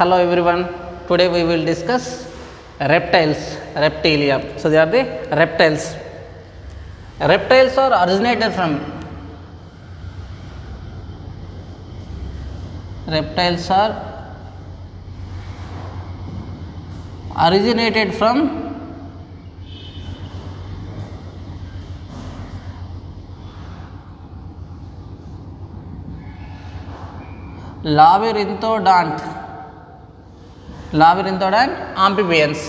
Hello everyone. Today we will discuss reptiles, reptilia. So they are the reptiles. Reptiles are originated from labyrinthodont amphibians.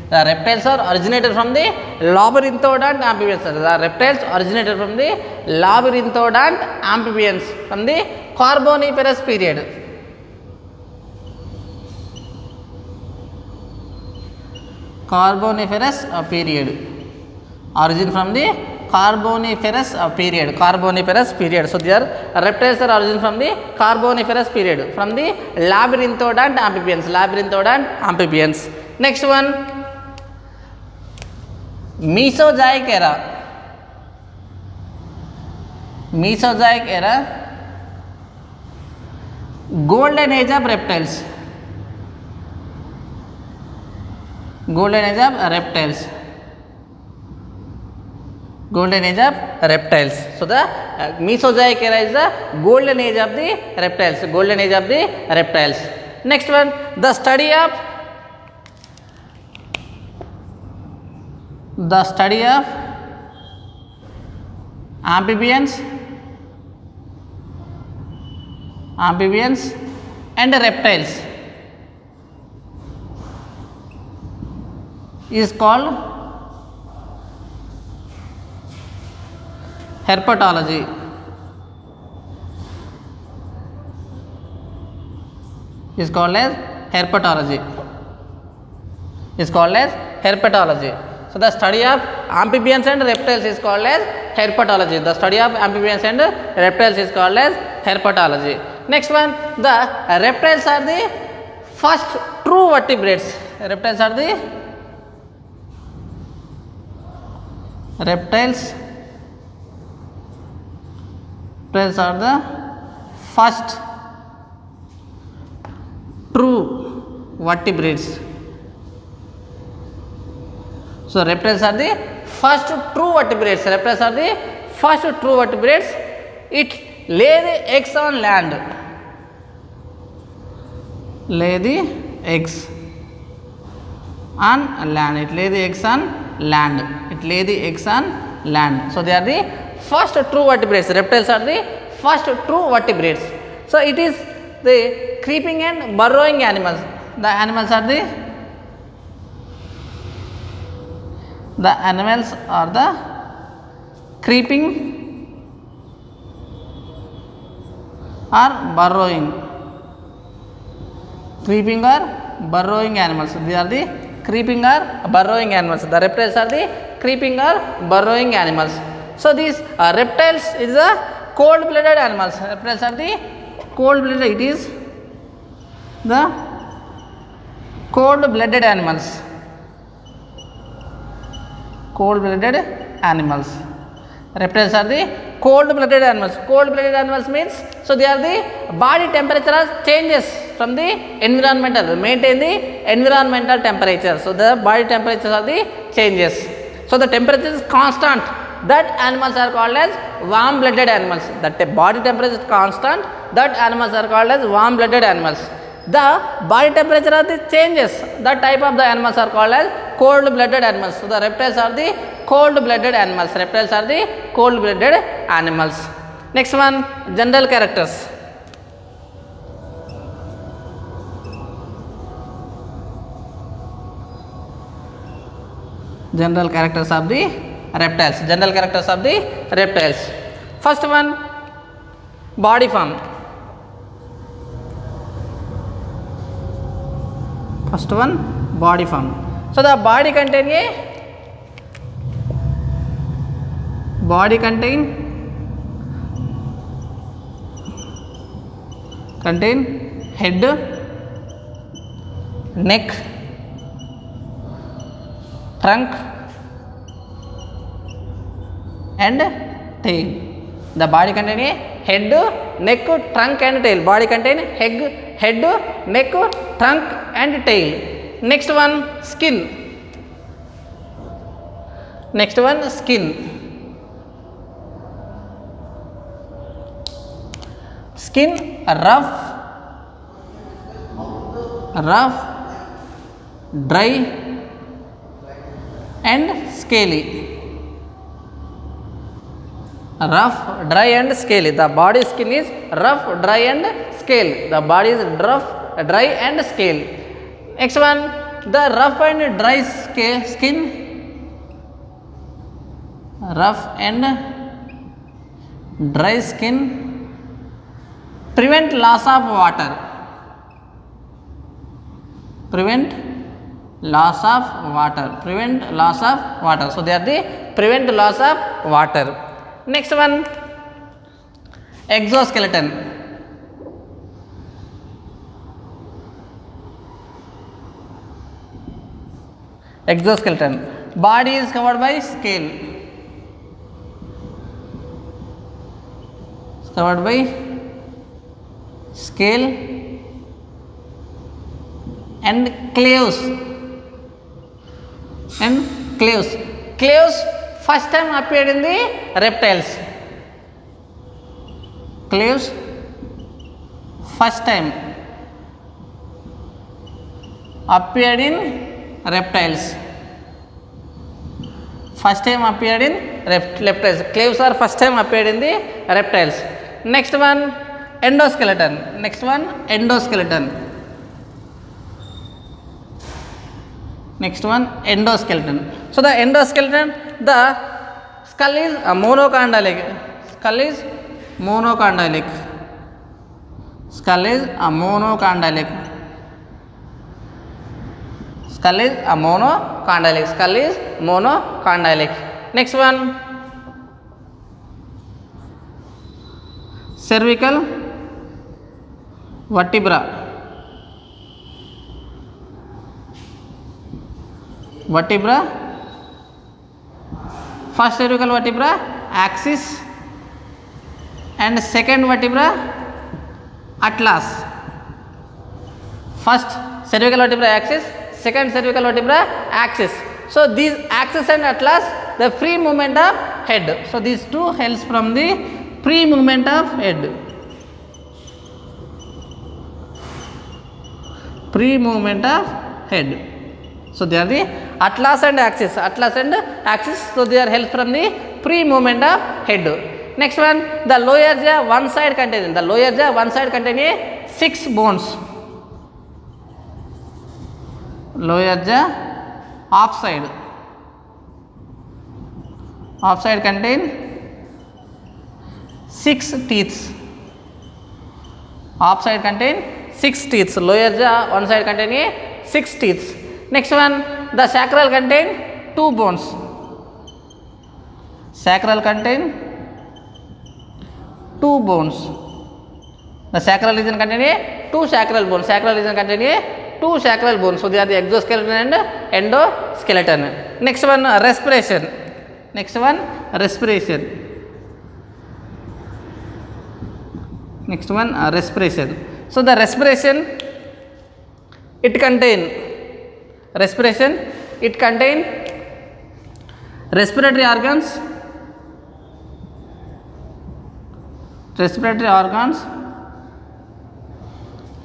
The reptiles are originated from the labyrinthodont amphibians. The reptiles originated from the labyrinthodont amphibians from the Carboniferous period. Origin from the Carboniferous period. So their reptiles are origin from the Carboniferous period, from the labyrinthodont amphibians. Next one, Mesozoic era, golden age of reptiles. Golden age of reptiles. So the Mesozoic era is the golden age of the reptiles. Next one, the study of amphibians and reptiles is called herpetology. So the study of amphibians and reptiles is called as herpetology. Next one, the reptiles are the first true vertebrates. Reptiles are the first true vertebrates. So reptiles are the first true vertebrates. It lay the eggs on land. It lay the eggs on land. So they are the first true vertebrates. Reptiles are the first true vertebrates. So it is the creeping and burrowing animals. The animals are the creeping or burrowing animals. They are the creeping or burrowing animals. The reptiles are the creeping or burrowing animals. So these reptiles is the cold-blooded animals. Reptiles are the cold-blooded. It is the cold-blooded animals. Reptiles are the cold-blooded animals. Cold-blooded animals means, so they are the body temperature changes from the environmental, maintain the environmental temperature. So the body temperatures are the changes. So the temperature is constant. That animals are called as warm-blooded animals. That body temperature is constant. That animals are called as warm-blooded animals. The body temperature are the changes. That type of the animals are called as cold-blooded animals. So the reptiles are the cold-blooded animals. Next one, general characters. General characters of the reptiles. First one, body form. So the body contain head, neck, trunk and tail. The body contain a head, neck, trunk and tail. Body contain head, neck, trunk and tail. Next one, skin. Next one, skin. Skin rough, dry and scaly. Rough, dry and scaly. The body skin is rough, dry and scaly. The body is rough, dry and scaly. Next one, the rough and dry skin. Rough and dry skin prevent loss of water. Prevent loss of water. Prevent loss of water. So they are the prevent loss of water. Next one, exoskeleton. Exoskeleton. Body is covered by scale. Covered by scale and claws. Claws first time appeared in the reptiles. Claws first time appeared in reptiles. First time appeared in reptiles. Claws are first time appeared in the reptiles. Next one, endoskeleton. Next one, endoskeleton. Next one, endoskeleton. So the endoskeleton, the skull is monochondric. Skull is monochondric. Skull is monochondric. Skull is monochondric. Skull is monochondric. Next one, cervical vertebra. Vertebra, first cervical vertebra axis and second vertebra atlas. First cervical vertebra axis, second cervical vertebra axis. So these axis and atlas, the free movement of head. So these two helps from the free movement of head. Free movement of head. So they are the atlas and axis. Atlas and axis. So they are help from the free movement of head. Next one, the lower jaw one side contain. The lower jaw one side contain 6 bones. Lower jaw half side. Half side contain 6 teeth. Half side contain 6 teeth. Lower jaw one side contain 6 teeth. Next one, the sacral contain 2 bones. Sacral contain 2 bones. The sacral region contain 2 sacral bones. Sacral region contain 2 sacral bones. So they are the exoskeleton and endoskeleton. Next one, respiration. Next one, respiration. Next one, respiration. So the respiration, it contain respiration, it contain respiratory organs,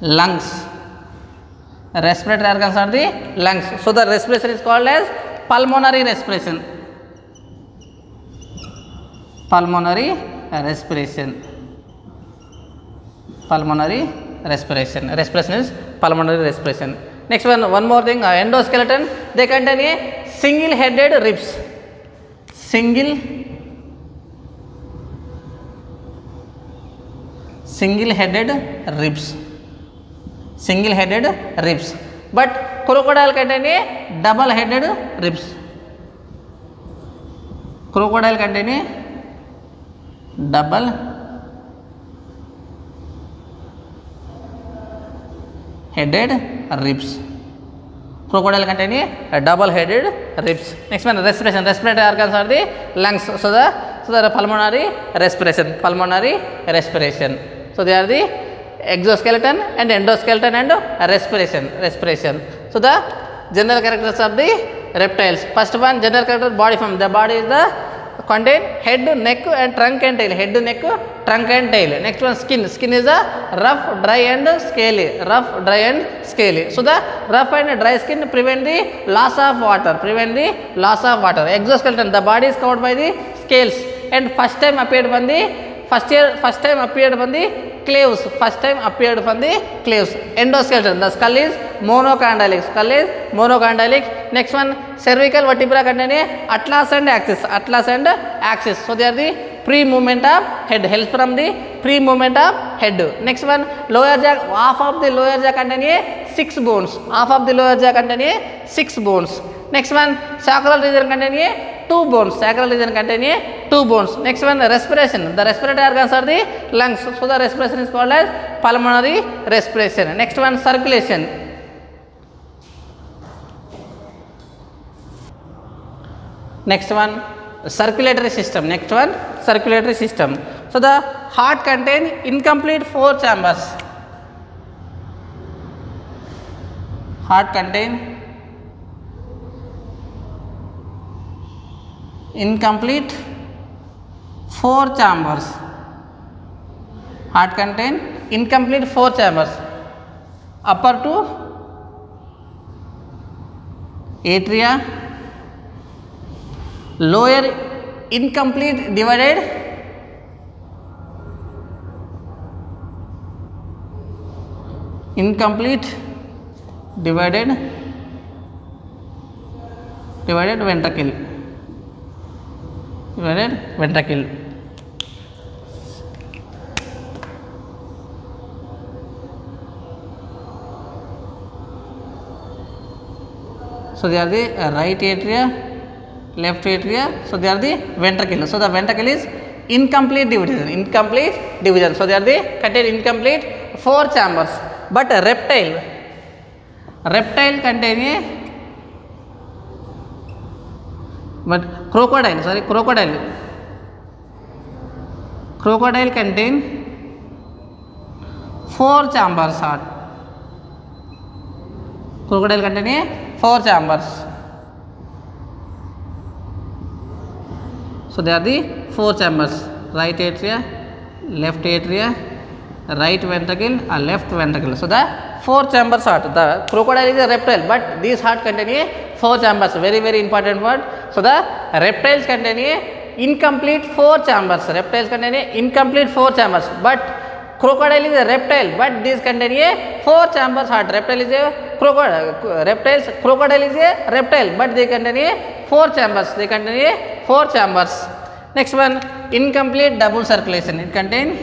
lungs. Respiratory organs are the lungs. So the respiration is called as pulmonary respiration. Pulmonary respiration. Pulmonary respiration. Respiration is pulmonary respiration. Next one more thing, endoskeleton, they contain a single headed ribs. Single headed ribs. Single headed ribs. But crocodile contain a double headed ribs. Crocodile contain a double headed ribs. Crocodile contain a double headed ribs. Next one, respiration. Respiratory organs are the lungs. So the So there are pulmonary respiration. So they are the exoskeleton and endoskeleton and respiration. So the general characters of the reptiles. First one, general character, body form. The body is the contain head, neck and trunk and tail. Head, neck, trunk and tail. Next one, skin. Skin is a rough, dry and scaly. So the rough and dry skin prevent the loss of water. Exoskeleton. The body is covered by the scales and first time appeared from the claves. Endoskeleton. The skull is monochondrial. Next one, cervical vertebra containing atlas and axis. So they are the pre-movement of head, helps from the pre-movement of head. Next one, lower jaw. Half of the lower jaw containing 6 bones. Next one, sacral region containing 2 bones. Next one, respiration. The respiratory organs are the lungs. So the respiration is called as pulmonary respiration. Next one, circulation. Next one, circulatory system. So the heart contains incomplete 4 chambers. Heart contains incomplete 4 chambers. Upper to atria, lower incomplete divided ventricle. So they are the right atria, left atria. So they are the ventricle. So the ventricle is incomplete division. So they are the contain incomplete 4 chambers. But a reptile contain crocodile contain 4 chambers. Crocodile contain 4 chambers. So they are the 4 chambers: right atria, left atria, right ventricle, and left ventricle. So the 4 chambers heart. The crocodile is a reptile, but these heart contain 4 chambers. Very important word. So the reptiles contain incomplete 4 chambers. But crocodile is a reptile, but these contain 4 chambers heart. Reptile is a crocodile is a reptile, but they contain 4 chambers. Next one, incomplete double circulation. It contain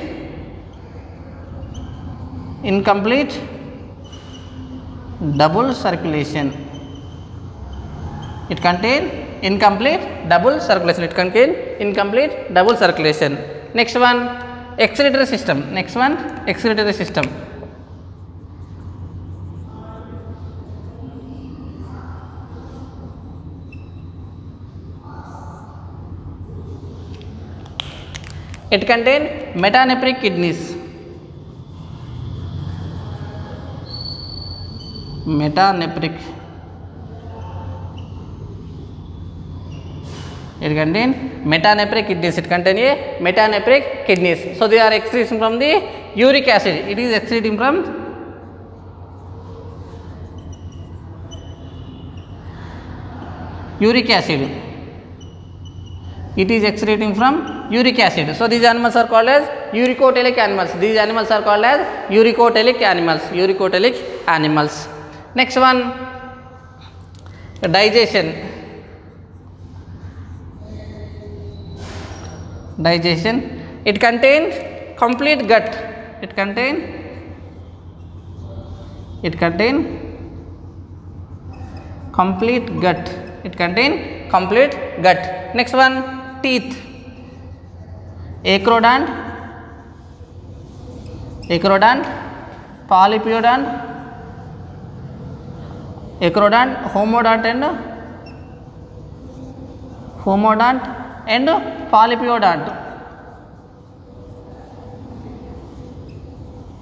incomplete double circulation. Next one, excretory system. It contains metanephric kidneys. It contains metanephric kidneys. So they are excreting from the uric acid. It is excreting from uric acid. So these animals are called as uricotelic animals. Next one, digestion. It contains complete gut. Next one, teeth. Acrodont, polypodont, homodont and polypodont.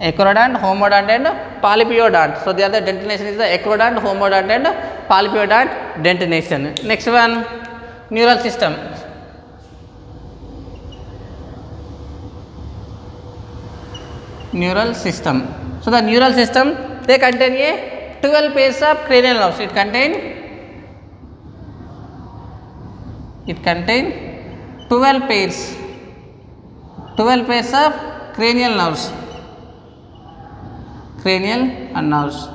Ecrodont, homodont and polypodont. So they are the dentination is the ecrodont, homodont and polypodont dentination. Next one, neural system. Neural system. So the neural system, they contain a 12 pairs of cranial nerves. It contain 12 pairs of cranial nerves.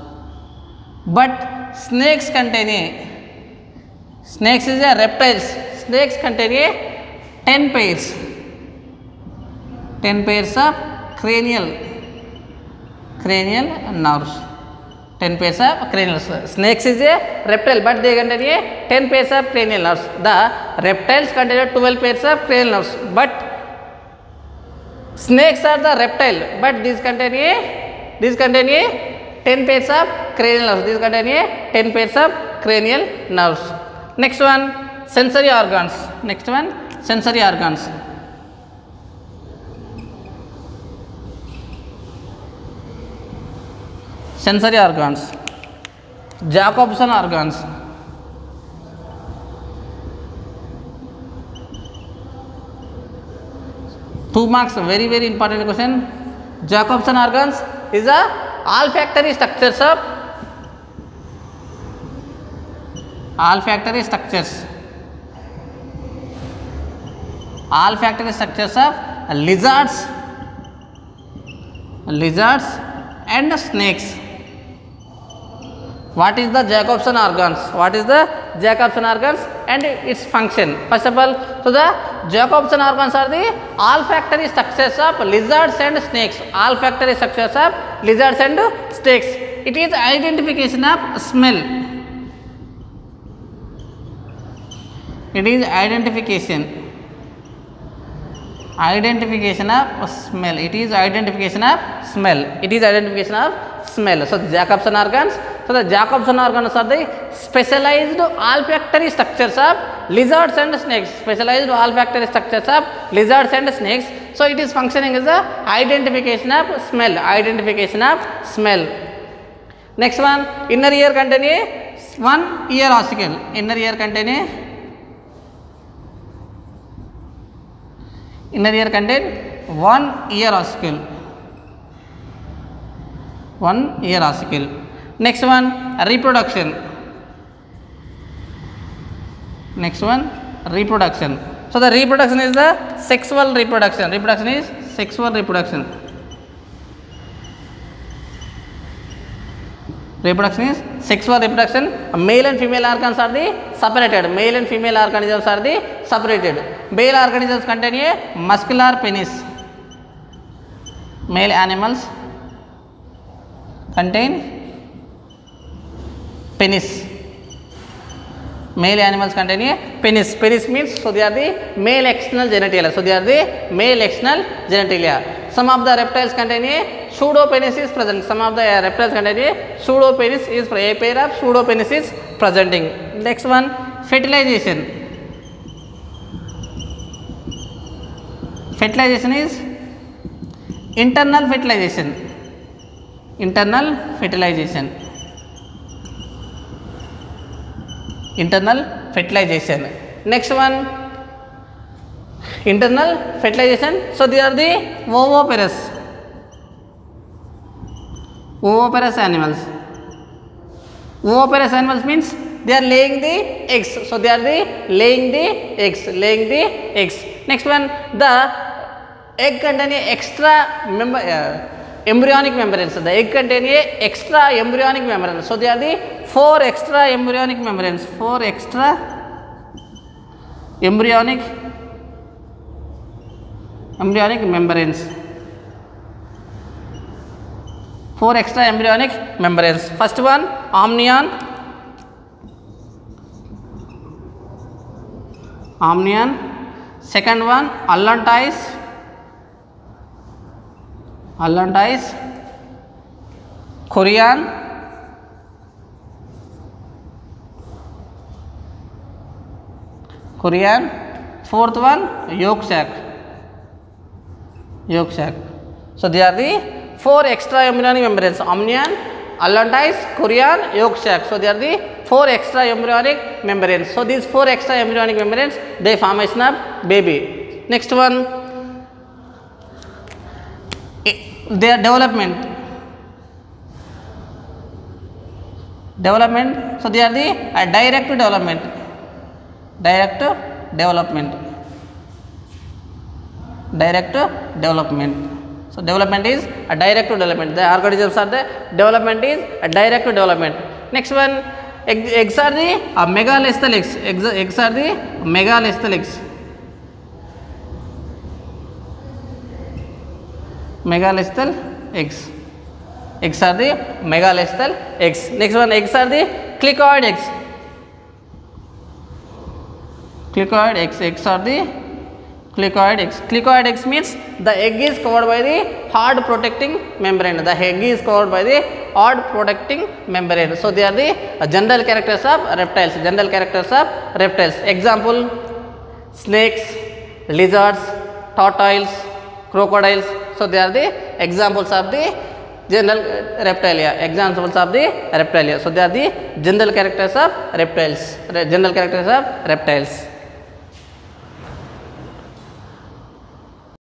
But snakes contain snakes is a reptiles. Snakes contain 10 pairs of cranial nerves. 10 pairs of cranial nerves. Snakes is a reptile, but they contain 10 pairs of cranial nerves. The reptiles contain 12 pairs of cranial nerves, but snakes are the reptile, but these contain 10 pairs of cranial nerves. These contain 10 pairs of cranial nerves. Next one, sensory organs. Sensory organs. Jacobson organs. Two marks, very very important question. Jacobson organs is a olfactory structures of lizards and snakes. What is the Jacobson organs? And its function? First of all, so the Jacobson organs are the olfactory structures of lizards and snakes. It is identification of smell. It is identification of smell. So the Jacobson organs. So the Jacobson organs are the specialized olfactory structures of lizards and snakes. So it is functioning as a identification of smell. Next one, inner ear contain one ear ossicle. Inner ear contain one ear ossicle. Next one, reproduction. So the reproduction is the sexual reproduction. Male and female organs are the separated. Male organisms contain a muscular penis. Male animals contain penis. Penis means, so they are the male external genitalia. Some of the reptiles contain a pseudopenis is present. A pair of pseudopenis is presenting. Next one, fertilization. Fertilization is internal fertilization. Next one, internal fertilization. So they are the oviparous animals. Oviparous animals means they are laying the eggs. So they are laying the eggs. Next one, the egg contain extra embryonic membranes. The egg contain extra embryonic membranes. So they are the 4 extra embryonic membranes. 4 extra embryonic membranes. First one, amnion. Second one, allantois. Chorion. Fourth one, yolk sac. Yolk sac. So they are the 4 extra embryonic membranes: amnion, allantois, chorion, yolk sac. So they are the 4 extra embryonic membranes. So these 4 extra embryonic membranes, they formation of baby. Next one, their development. Development. So they are the direct development. Direct development. Direct development. So development is a direct development. The organisms are the development is a direct development. Next one, eggs are the megalethal eggs. Eggs are the megalethal eggs. Megalethal eggs. Eggs are the megalethal eggs. Next one, eggs are the cricoid eggs. Cricoid eggs. Eggs are the cricoid eggs. Cricoid eggs means the egg is covered by the hard protecting membrane. The egg is covered by the hard protecting membrane. So they are the general characters of reptiles. General characters of reptiles. Example: snakes, lizards, tortoises, crocodiles. So they are the examples of the general reptilia. Examples of the reptilia. So they are the general characters of reptiles. General characters of reptiles.